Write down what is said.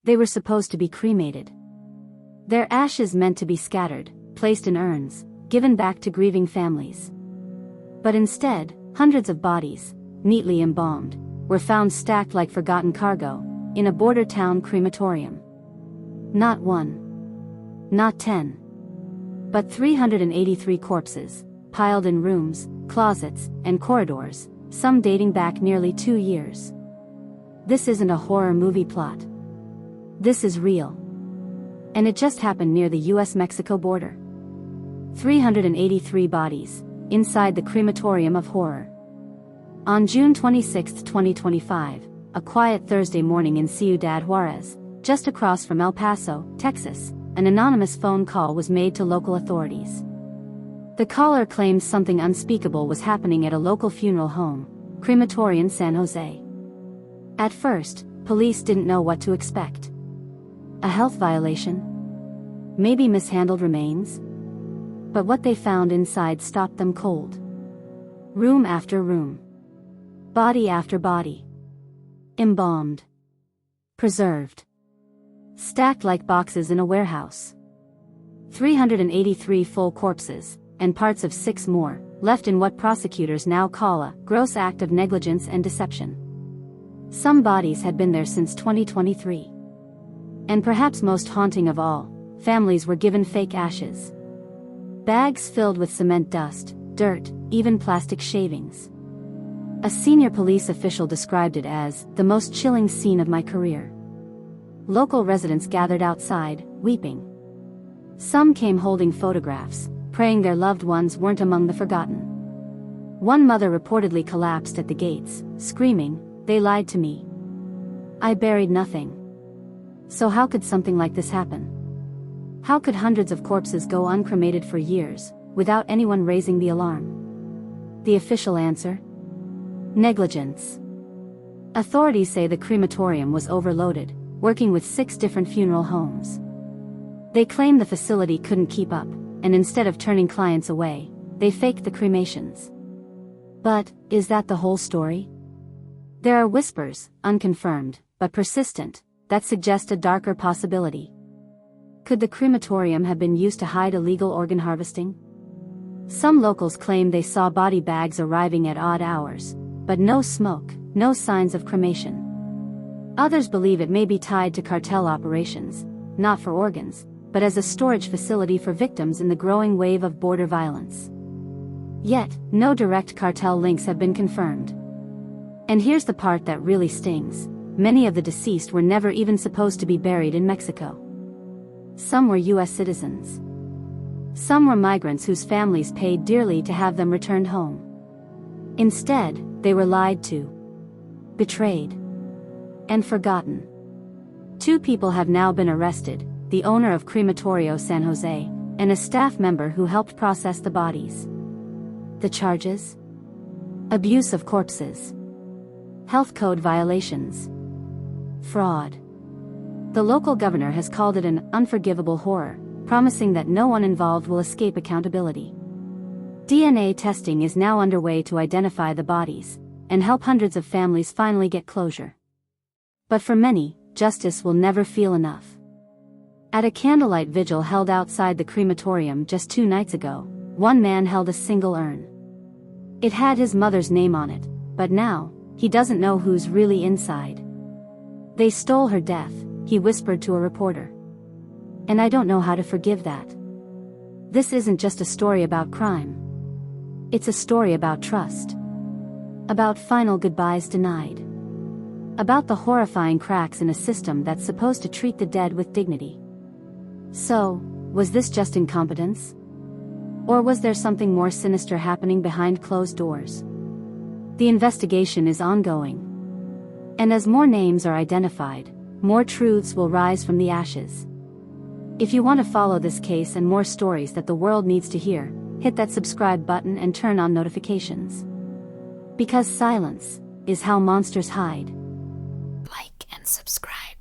They were supposed to be cremated. Their ashes meant to be scattered, placed in urns, given back to grieving families. But instead, hundreds of bodies, neatly embalmed, were found stacked like forgotten cargo, in a border town crematorium. Not one. Not 10. But 383 corpses, piled in rooms, closets, and corridors, some dating back nearly 2 years. This isn't a horror movie plot. This is real. And it just happened near the U.S. Mexico border. 383 bodies, inside the crematorium of horror. On June 26, 2025, a quiet Thursday morning in Ciudad Juárez, just across from El Paso, Texas, an anonymous phone call was made to local authorities. The caller claimed something unspeakable was happening at a local funeral home, Crematorium San Jose. At first, police didn't know what to expect. A health violation? Maybe mishandled remains? But what they found inside stopped them cold. Room after room. Body after body. Embalmed. Preserved. Stacked like boxes in a warehouse. 383 full corpses, and parts of 6 more, left in what prosecutors now call a gross act of negligence and deception. Some bodies had been there since 2023. And perhaps most haunting of all, families were given fake ashes. Bags filled with cement dust, dirt, even plastic shavings. A senior police official described it as the most chilling scene of my career. Local residents gathered outside, weeping. Some came holding photographs, praying their loved ones weren't among the forgotten. One mother reportedly collapsed at the gates, screaming, "They lied to me. I buried nothing." So how could something like this happen? How could hundreds of corpses go uncremated for years, without anyone raising the alarm? The official answer? Negligence. Authorities say the crematorium was overloaded, working with 6 different funeral homes. They claim the facility couldn't keep up, and instead of turning clients away, they faked the cremations. But, is that the whole story? There are whispers, unconfirmed, but persistent, that suggest a darker possibility. Could the crematorium have been used to hide illegal organ harvesting? Some locals claim they saw body bags arriving at odd hours, but no smoke, no signs of cremation. Others believe it may be tied to cartel operations, not for organs, but as a storage facility for victims in the growing wave of border violence. Yet, no direct cartel links have been confirmed. And here's the part that really stings: many of the deceased were never even supposed to be buried in Mexico. Some were U.S. citizens. Some were migrants whose families paid dearly to have them returned home. Instead, they were lied to, betrayed, and forgotten. 2 people have now been arrested, the owner of Crematorio San Jose, and a staff member who helped process the bodies. The charges? Abuse of corpses. Health code violations. Fraud. The local governor has called it an unforgivable horror, promising that no one involved will escape accountability. DNA testing is now underway to identify the bodies, and help hundreds of families finally get closure. But for many, justice will never feel enough. At a candlelight vigil held outside the crematorium just 2 nights ago, one man held a single urn. It had his mother's name on it, but now, he doesn't know who's really inside. "They stole her death," he whispered to a reporter. "And I don't know how to forgive that." This isn't just a story about crime. It's a story about trust. About final goodbyes denied. About the horrifying cracks in a system that's supposed to treat the dead with dignity. So, was this just incompetence? Or was there something more sinister happening behind closed doors? The investigation is ongoing. And as more names are identified, more truths will rise from the ashes. If you want to follow this case and more stories that the world needs to hear, hit that subscribe button and turn on notifications. Because silence is how monsters hide. Like and subscribe.